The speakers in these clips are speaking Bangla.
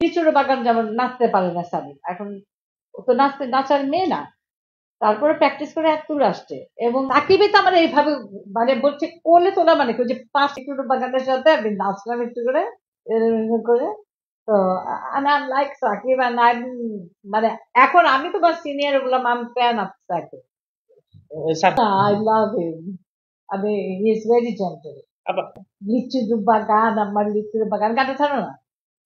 লিচুর বাগান যেমন নাচতে পারে না সাবিন, এখন ও তো নাচার মেয়ে না, তারপরে প্র্যাকটিস করে এত দূর আসছে। এবং সাকিবে তো আমার এইভাবে মানে বলছে কোলে তোলা, মানে কি, ওই যে পাঁচ লিচুর বাগানের সাথে আমি নাচলাম একটু করে এরকম করে। তো and I'm like Shakib and I'm মানে এখন আমি তোমার সিনিয়র বললাম I'm fan of Shakib. I love him. I mean, he is very gentle. লিচুর বাগান, আমার লিচুর বাগান গানটা ছাড়ো না।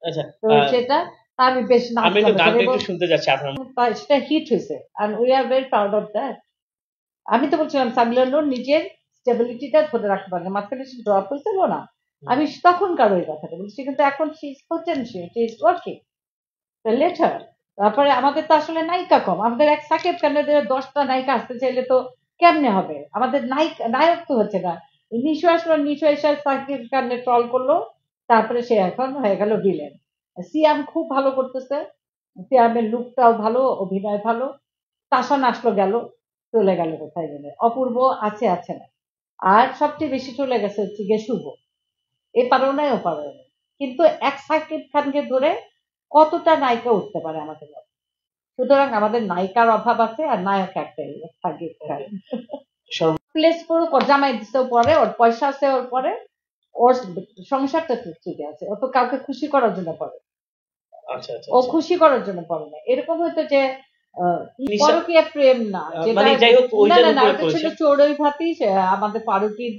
আচ্ছা, তো সেটা আমি বেশ আমি একটু নাচলাম গানটা এবং একটু শুনতে যাচ্ছি আপনার। সেটা হিট হয়েছে and we are very proud of that. আমি তো বলছিলাম সাবিলা নূর নিজের স্টেবিলিটিটা ধরে রাখতে পারে না, মাঝখানে সে ড্রপ হয়েছিল না, আমি তখনকার ওই কথাটা বলছি, কিন্তু এখন she is potential, she is working letter. তারপরে আমাদের তো আসলে নায়িকা কম, আমাদের এক সাকিব খানের 10টা নায়িকা আসতে চাইলে তো কেমনে হবে, আমাদের নায়ক তো হচ্ছে না। নিশু আসলো, নিশু এসে সাকিব খানের ট্রল করলো, তারপরে সে এখন হয়ে গেল ভিলেন। সিয়াম খুব ভালো করতেছে, সিয়ামের লুকটাও ভালো, অভিনয় ভালো। তাসান আসলো গেল, চলে গেল কোথায় গেলে, অপূর্ব আছে আছে না, আর সবচেয়ে বেশি চলে গেছে হচ্ছে গিয়ে শুভ, এ পারো নাই ও পারো নাই। কিন্তু এক সাকিব খানকে ধরে কতটা নায়িকা উঠতে পারে আমাদের মধ্যে। সুতরাং আমাদের নায়িকার অভাব আছে আর নায়ক একটাই, সাকিব খান। প্লেস করুক, ওর জামাই দিতে পরে, ওর পয়সা আছে, ওর পরে ওর সংসারটা ঠিক আছে, ও তো কাউকে খুশি করার জন্য পড়ে, ও খুশি করার জন্য পড়ে না। এরকম হয়তো যে পরকীয়া প্রেম না, যেটা না না না, ওটা ছিল চড়ুই ভাতি, আমাদের ফারুকির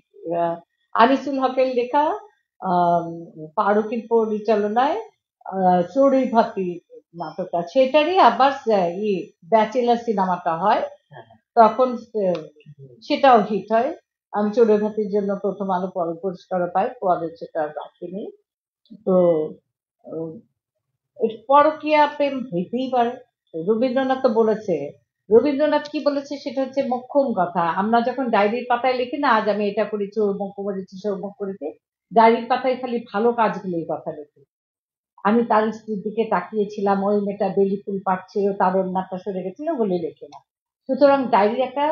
আনিসুল হকের লেখা, ফারুকির পরিচালনায় চড়ুই ভাতি নাটকটা, সেটারই আবার ব্যাচেলার সিনেমাটা হয়, তখন সেটাও হিট হয়। আমি চড়ুই ভাতির জন্য প্রথম আলো পুরস্কারও পাই, পরে সেটা রাখিনি। তো পরকীয়া প্রেম হইতেই পারে। রবীন্দ্রনাথ তো বলেছে, রবীন্দ্রনাথ কি বলেছে সেটা হচ্ছে মোক্ষম কথা। আমরা যখন ডায়েরির পাতায় লিখি না, আজ আমি এটা করেছি, অমুক করেছি, সে অমুক করেছি, ডায়েরির পাতায় খালি ভালো কাজগুলোই কথা লিখি। আমি তার স্ত্রীর দিকে তাকিয়েছিলাম, ওই মেয়েটা বেলি ফুল পাচ্ছিল, তার অন্যটা সরে গেছিল বলে লিখি না। সুতরাং ডায়েরি একটা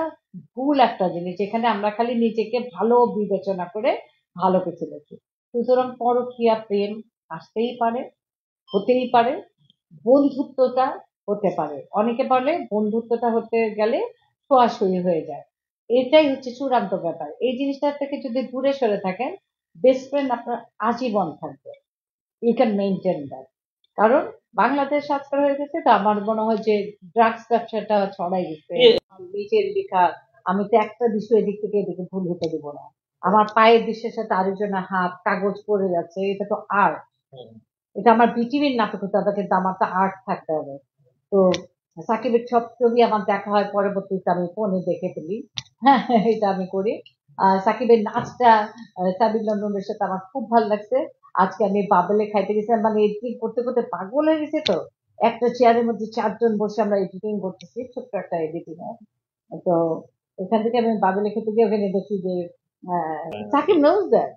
ভুল একটা জিনিস, যেখানে আমরা খালি নিজেকে ভালো বিবেচনা করে ভালো কিছু লিখি। সুতরাং পরকীয়া প্রেম আসতেই পারে, হতেই পারে, বন্ধুত্বটা হতে পারে। অনেকে বলে বন্ধুত্বটা হতে গেলে ছোঁয়াছুঁয়ি হয়ে যায়, এটাই হচ্ছে চূড়ান্ত ব্যাপার। এই জিনিসটা থেকে যদি দূরে সরে থাকেন, বেস্ট ফ্রেন্ড আপনার আজীবন থাকবে, ইউ ক্যান মেনটেন দ্যাট। কারণ বাংলাদেশ আজকাল হয়ে গেছে, তো আমার মনে হয় যে ড্রাগস ব্যবসাটা ছড়াই গেছে। নিজের লেখা, আমি তো একটা বিষয় এদিক থেকে এদিকে ভুল হতে দেবো না। আমার পায়ের দৃশ্যের সাথে আরেকজনের হাত কাগজ পড়ে যাচ্ছে, এটা তো আর্ট, এটা আমার পৃথিবীর নাটক হতে হবে, কিন্তু আমার তো আর্ট থাকতে হবে। তো সাকিবের সব ছবি আমার দেখা হয়, পরবর্তীতে আমি ফোনে দেখে ফেলি, হ্যাঁ এটা আমি করি। সাকিবের নাচটা সাবির নন্দনের সাথে আমার খুব ভালো লাগছে। আজকে আমি বাবেলে খাইতে গেছিলাম, মানে এডিটিং করতে করতে পাগল হয়ে গেছে, তো একটা চেয়ারের মধ্যে 4 জন বসে আমরা এডিটিং করতেছি, ছোট্ট একটা এডিটিং। তো এখান থেকে আমি বাবেলে খেতে গিয়ে ওখানে দেখি যে সাকিব নোজ দ্যাট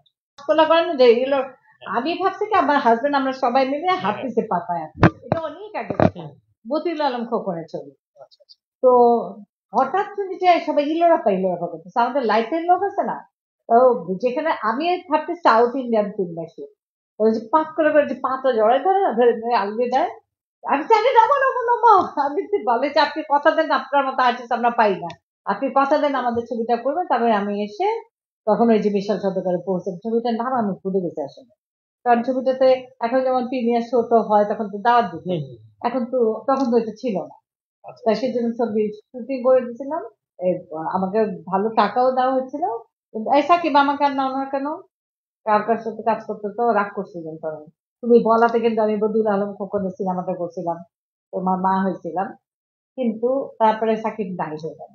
করেন যে এগুলো। আমি ভাবছি কি আমার হাজবেন্ড আমরা সবাই মিলে হাঁটতেছে পাতায়, এটা অনেক আগে মতিউল আলম খোকনের ছবি। তো হঠাৎ শুনি যে সবাই ইলোরা করতেছে, আমাদের লাইফের লোক আছে না, তো যেখানে আমি ভাবছি সাউথ ইন্ডিয়ান ফিল্ম আসি, ওই যে পাক করে করে যে পাতা জড়াই ধরে না, ধরে ধরে আলগে দেয়, আমি জানি নমো নমো নমো, আমি বলে যে আপনি কথা দেন, আপনার মতো আর্টিস্ট আমরা পাই না, আপনি কথা দেন আমাদের ছবিটা করবেন। তারপরে আমি এসে তখন ওই যে বিশাল সরকারে পৌঁছেন, ছবিটার নাম আমি ভুলে গেছি আসলে, কারণ ছবিটাতে এখন যেমন প্রিমিয়ার শো তো হয়, তখন তো দাওয়াত দিত, এখন তো তখন তো এটা ছিল না, তাই সেজন্য ছবি শুটিং করে দিয়েছিলাম। আমাকে ভালো টাকাও দেওয়া হয়েছিল, কিন্তু এই সাকিব আমাকে আর নাও না কেন, কার কার সাথে কাজ করতে তো রাগ করছি, কিন্তু আমি তুমি বলাতে কিন্তু আমি বদিউল আলম খোকনের সিনেমাটা করছিলাম, তোমার মা হয়েছিলাম, কিন্তু তারপরে সাকিব নাই হয়ে গেল।